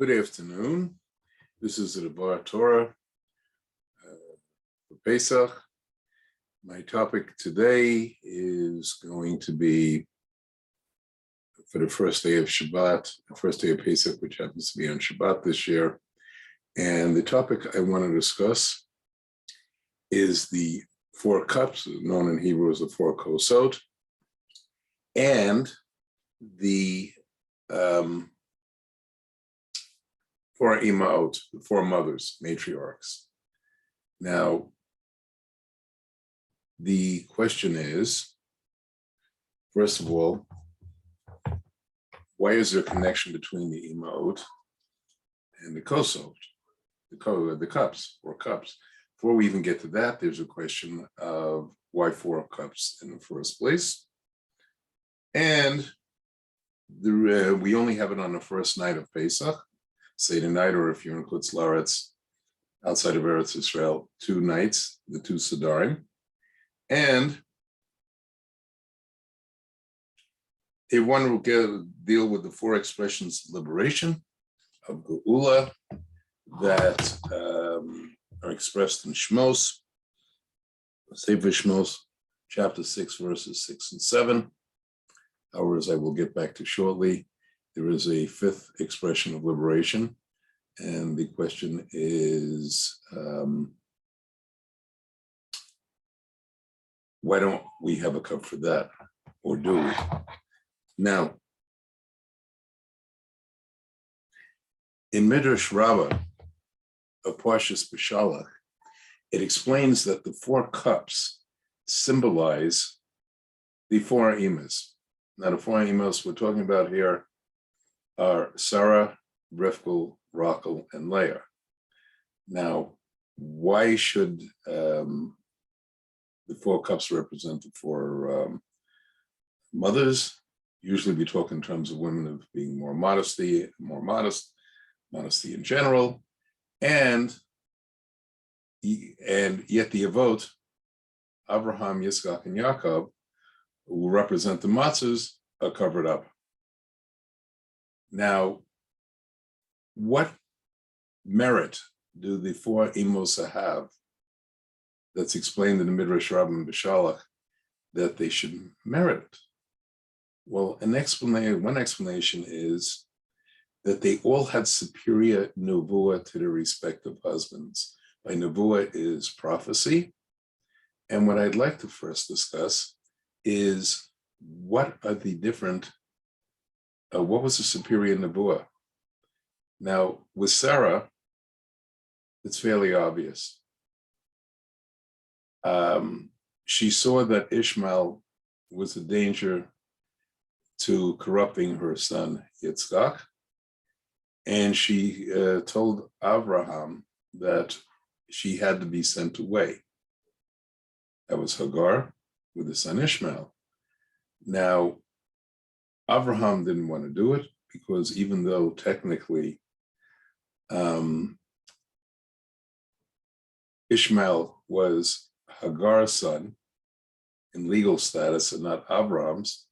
Good afternoon. This is the Bar Torah for Pesach. My topic today is going to be for the first day of Shabbat, the first day of Pesach, which happens to be on Shabbat this year. And the topic I want to discuss is the 4 cups, known in Hebrew as the 4 kosot, and the 4 imaot, the 4 mothers, matriarchs. Now, the question is, first of all, why is there a connection between the imaot and the kosot, the cups, 4 cups? Before we even get to that, there's a question of why 4 cups in the first place. And we only have it on the first night of Pesach, Seder night, or if you're in Chutz La'aretz, outside of Eretz Israel, 2 nights, the 2 Sedarim. And if one will deal with the 4 expressions of liberation, of Geula, that are expressed in Shmos, Sefer Shmos, chapter 6, verses 6 and 7. However, as I will get back to shortly, there is a 5th expression of liberation. And the question is, why don't we have a cup for that? Or do we? Now, in Midrash Rabbah of Parshas Beshalach, it explains that the 4 cups symbolize the 4 imas. Now, the 4 imas we're talking about here are Sarah, Rivka, Rachel, and Leah. Now, why should the 4 cups represent the 4 mothers? Usually we talk in terms of women of being more modest, modesty in general, and yet the Avot, Abraham, Yitzchak, and Yaakov, who represent the matzahs, are covered up. Now, what merit do the 4 imos have that's explained in the Midrash Rabbah and Beshalach that they should merit it? Well, one explanation is that they all had superior nevuah to their respective husbands. By nevuah is prophecy. And what I'd like to first discuss is what are the different, what was the superior nevuah? Now, with Sarah, it's fairly obvious. She saw that Ishmael was a danger to corrupting her son Yitzchak, and she told Abraham that she had to be sent away. That was Hagar with the son Ishmael. Now, Abraham didn't want to do it because even though technically Ishmael was Hagar's son in legal status and not Abraham's,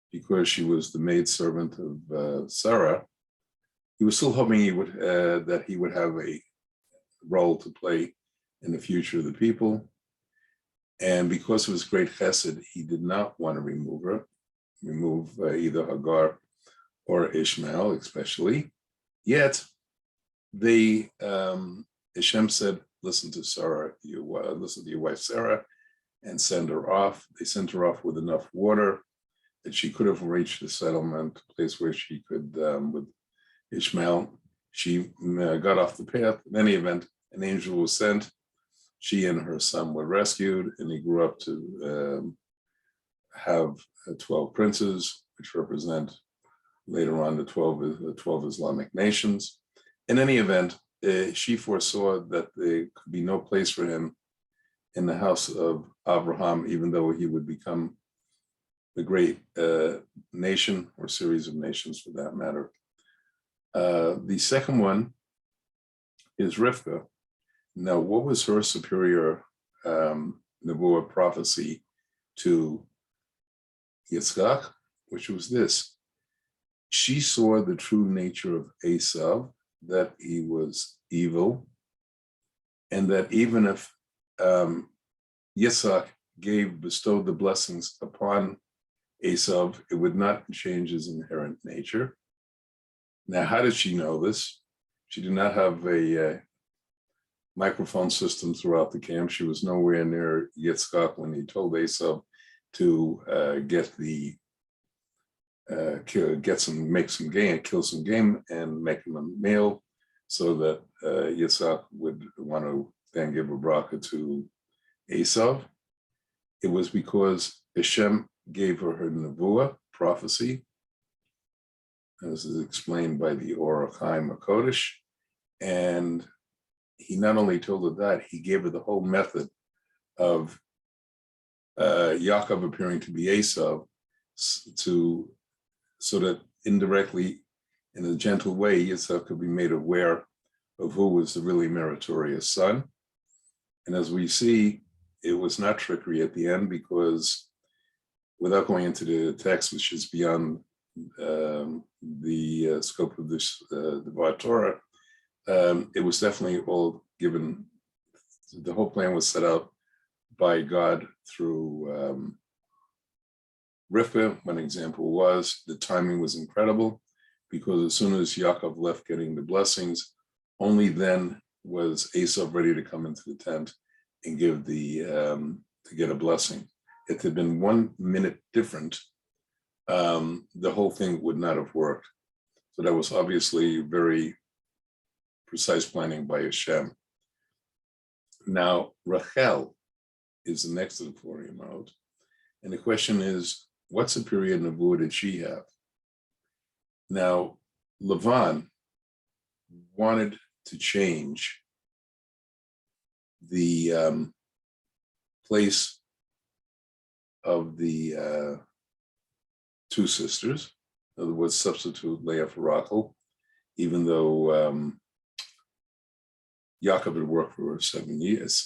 because she was the maidservant of Sarah, he was still hoping that he would have a role to play in the future of the people. And because of his great chesed, he did not want to remove either Hagar or Ishmael, especially. Yet, Hashem said, listen to Sarah, listen to your wife Sarah, and send her off. They sent her off with enough water that she could have reached the settlement, place where she could, with Ishmael. She got off the path. In any event, an angel was sent. She and her son were rescued, and he grew up to have 12 princes, which represent later on the 12 Islamic nations. In any event, she foresaw that there could be no place for him in the house of Abraham, even though he would become the great nation, or series of nations for that matter. The second one is Rivka. Now, what was her superior nevuah prophecy to Yitzchak? Which was this: she saw the true nature of Esau, that he was evil, and that even if Yitzhak bestowed the blessings upon Esau, it would not change his inherent nature. Now, how did she know this? She did not have a microphone system throughout the camp. She was nowhere near Yitzhak when he told Esau to make some game, kill some game, and make him a meal, so that Yitzhak would want to then give a bracha to Esau. It was because Hashem gave her nevuah, prophecy, as is explained by the Or HaChaim HaKodesh, and he not only told her that, he gave her the whole method of Yaakov appearing to be Esau, so that indirectly, in a gentle way, Yitzhak could be made aware of who was the really meritorious son. And as we see, it was not trickery at the end, because without going into the text, which is beyond the scope of this Devar Torah, it was definitely all given. The whole plan was set out by God through Rivka. One example was the timing was incredible, because as soon as Yaakov left getting the blessings, only then was Esau ready to come into the tent and give to get a blessing. If it had been 1 minute different, the whole thing would not have worked. So that was obviously very precise planning by Hashem. Now, Rachel is the next of the 4 Yemot. And the question is, what superior nevuah did she have? Now, Lavan wanted to change the place of the 2 sisters. In other words, substitute Leah for Rachel, even though Yaakov had worked for her 7 years.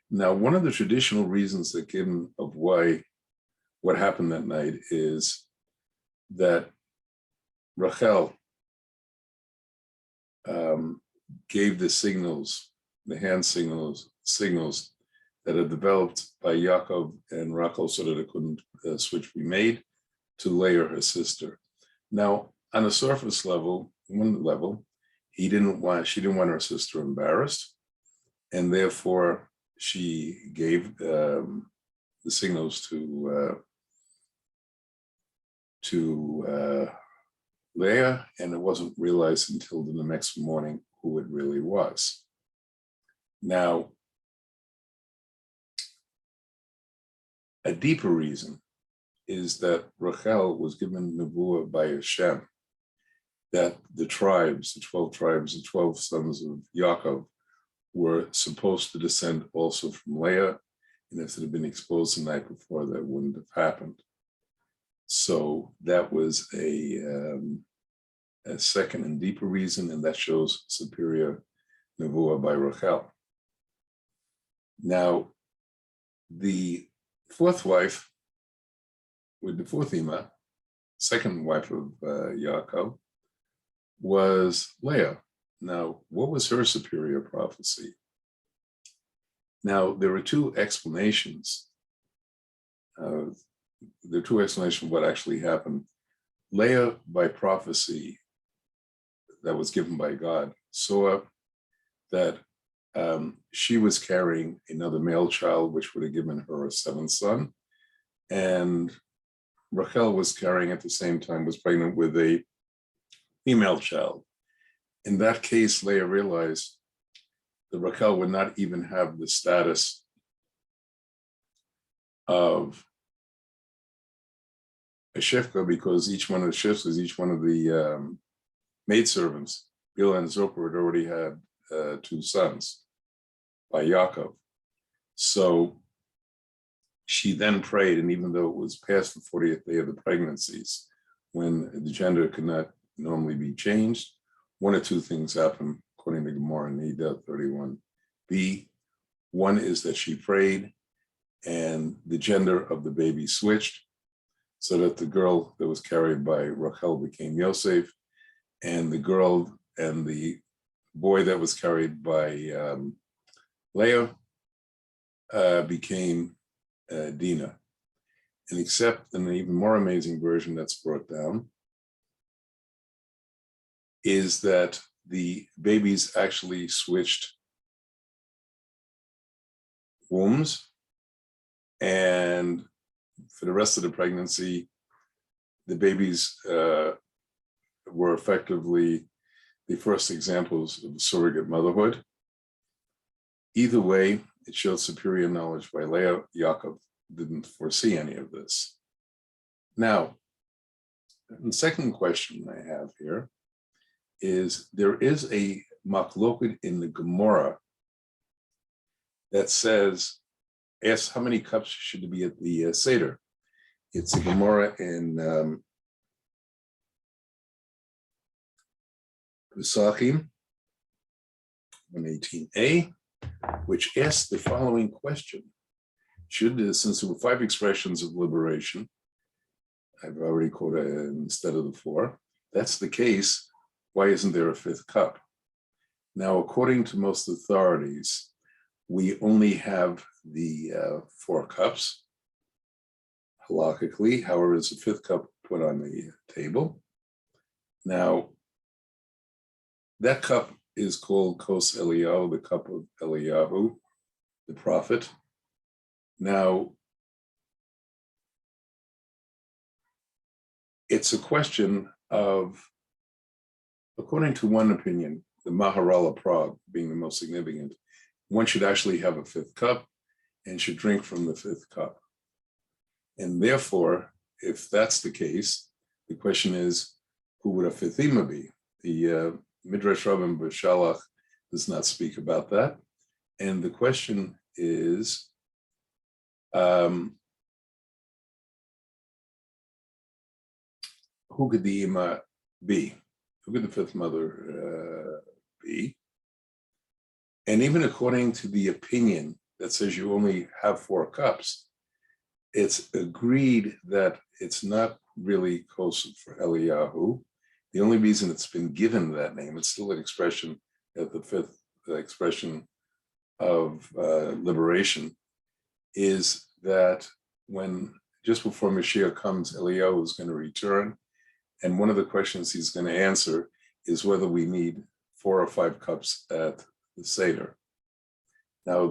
Now, one of the traditional reasons that given of why what happened that night is that Rachel gave the signals, the hand signals that are developed by Yaakov and Rachel, so that it couldn't switch be made, to Leah, her sister. Now, on a surface level, one level, she didn't want her sister embarrassed, and therefore she gave the signals to Leah, and it wasn't realized until the next morning who it really was. Now, a deeper reason is that Rachel was given nevuah by Hashem, that the 12 tribes, the 12 sons of Yaakov, were supposed to descend also from Leah, and if it had been exposed the night before, that wouldn't have happened. So that was a second and deeper reason, and that shows superior nevuah by Rachel. Now, the 4th wife, with the 4th Ima, second wife of Yaakov, was Leah. Now, what was her superior prophecy? Now, there are 2 explanations. There are 2 explanations of what actually happened. Leah, by prophecy that was given by God, saw that she was carrying another male child, which would have given her a 7th son. And Rachel was carrying at the same time, was pregnant with a female child. In that case, Leah realized that Rachel would not even have the status of a shifka, because each one of the shifkas, each one of the maidservants, Bilhah and Zilpah, had already had 2 sons by Yaakov. So she then prayed, and even though it was past the 40th day of the pregnancies, when the gender could not normally be changed, 1 or 2 things happened, according to Gemara in Nida 31b. One is that she prayed, and the gender of the baby switched. so that the girl that was carried by Rachel became Yosef, and the girl and the boy that was carried by Leah became Dinah. And except an even more amazing version that's brought down is that the babies actually switched wombs, and for the rest of the pregnancy, the babies were effectively the first examples of surrogate motherhood. Either way, it showed superior knowledge by Leah. Yaakov didn't foresee any of this. Now, the second question I have here is there is a machloket in the Gemara that says, asks how many cups should be at the Seder. It's a Gemara in Pesachim 118a, which asks the following question. Since there were 5 expressions of liberation, I've already quoted instead of the 4, that's the case, why isn't there a 5th cup? Now, according to most authorities, we only have the 4 cups, halakhically. However, there's a 5th cup put on the table. Now, that cup is called Kos Eliyahu, the cup of Eliyahu, the prophet. Now, it's a question of, according to one opinion, the Maharal of Prague being the most significant, one should actually have a 5th cup and should drink from the 5th cup. And therefore, if that's the case, the question is, who would a 5th ima be? The Midrash Rabbim B'Shalach does not speak about that. And the question is, who could the ima be? Who could the 5th mother be? And even according to the opinion that says you only have 4 cups, it's agreed that it's not really kosher for Eliyahu. The only reason it's been given that name, it's still an expression at the 5th expression of liberation, is that when just before Mashiach comes, Eliyahu is going to return, and one of the questions he's going to answer is whether we need 4 or 5 cups at the Seder. Now,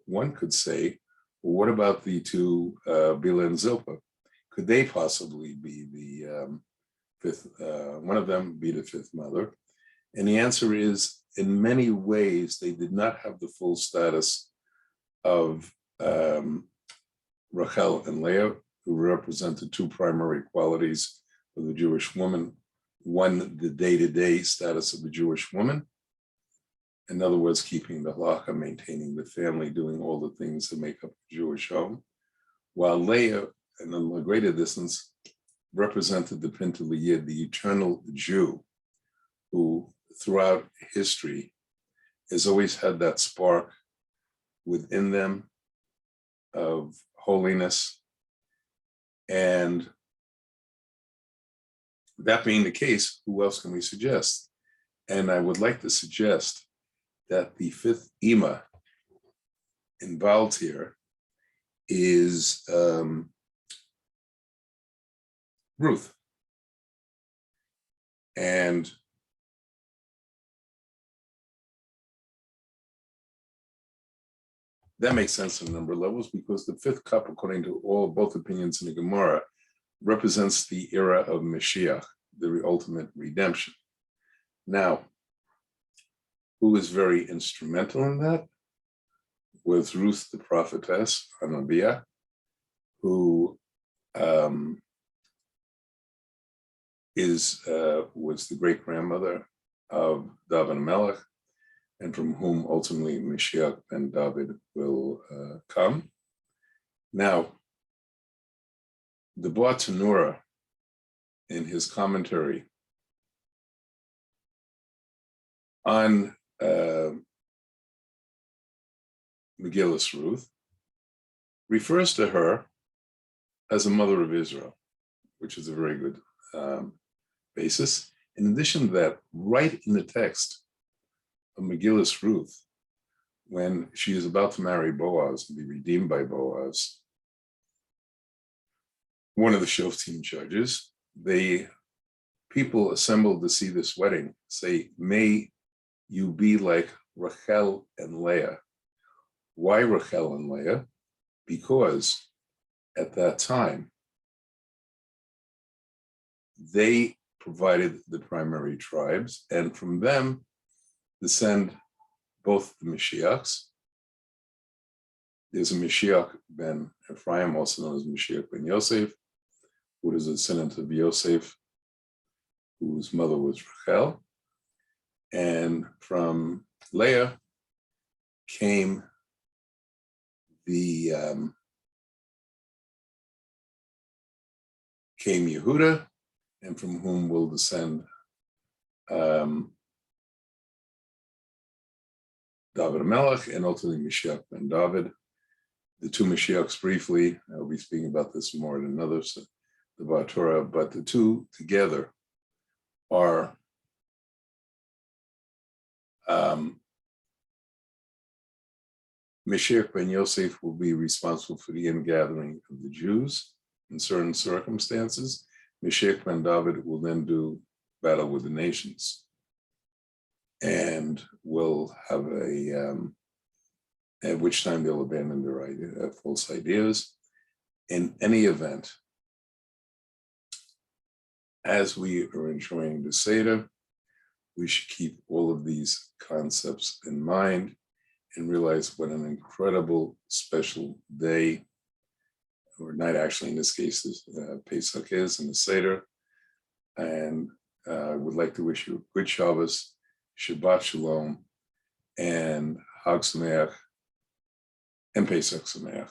one could say, well, what about the 2 Bila and Zilpah? Could they possibly be the 5th? One of them be the 5th mother? And the answer is, in many ways, they did not have the full status of Rachel and Leah, who represented 2 primary qualities of the Jewish woman. One, the day-to-day status of the Jewish woman. In other words, keeping the halacha, maintaining the family, doing all the things that make up a Jewish home. While Leah, and in a greater distance, represented the Pintel Yid, the eternal Jew, who throughout history has always had that spark within them of holiness. And that being the case, who else can we suggest? And I would like to suggest that the 5th ima involved here is Ruth. And that makes sense on a number of levels, because the 5th cup, according to both opinions in the Gemara, represents the era of Mashiach, the ultimate redemption. Now, who is very instrumental in that was Ruth the prophetess, Hanabiah, who was the great grandmother of David Melech, and from whom ultimately Mashiach ben David will come. Now, the Bar Tanura, in his commentary on Megillus Ruth, refers to her as a mother of Israel, which is a very good basis. In addition to that, right in the text of Megillus Ruth, when she is about to marry Boaz and be redeemed by Boaz, one of the Shoftim judges, people assembled to see this wedding say, "May you be like Rachel and Leah." Why Rachel and Leah? Because at that time, they provided the primary tribes, and from them descend both the Mashiachs. There's a Mashiach ben Ephraim, also known as Mashiach ben Yosef, who is a descendant of Yosef, whose mother was Rachel. And from Leah came Yehuda, and from whom will descend David Melech, and ultimately Mashiach ben David. The two Mashiachs briefly, I'll be speaking about this more in another, the Torah, but the two together are Mashiach ben Yosef will be responsible for the ingathering of the Jews in certain circumstances. Mashiach ben David will then do battle with the nations and will have at which time they'll abandon their false ideas. In any event, as we are enjoying the Seder, we should keep all of these concepts in mind and realize what an incredible special day, or night actually in this case, Pesach is, and the Seder. And I would like to wish you a good Shabbos, Shabbat Shalom, and Hag Sameach, and Pesach Sameach.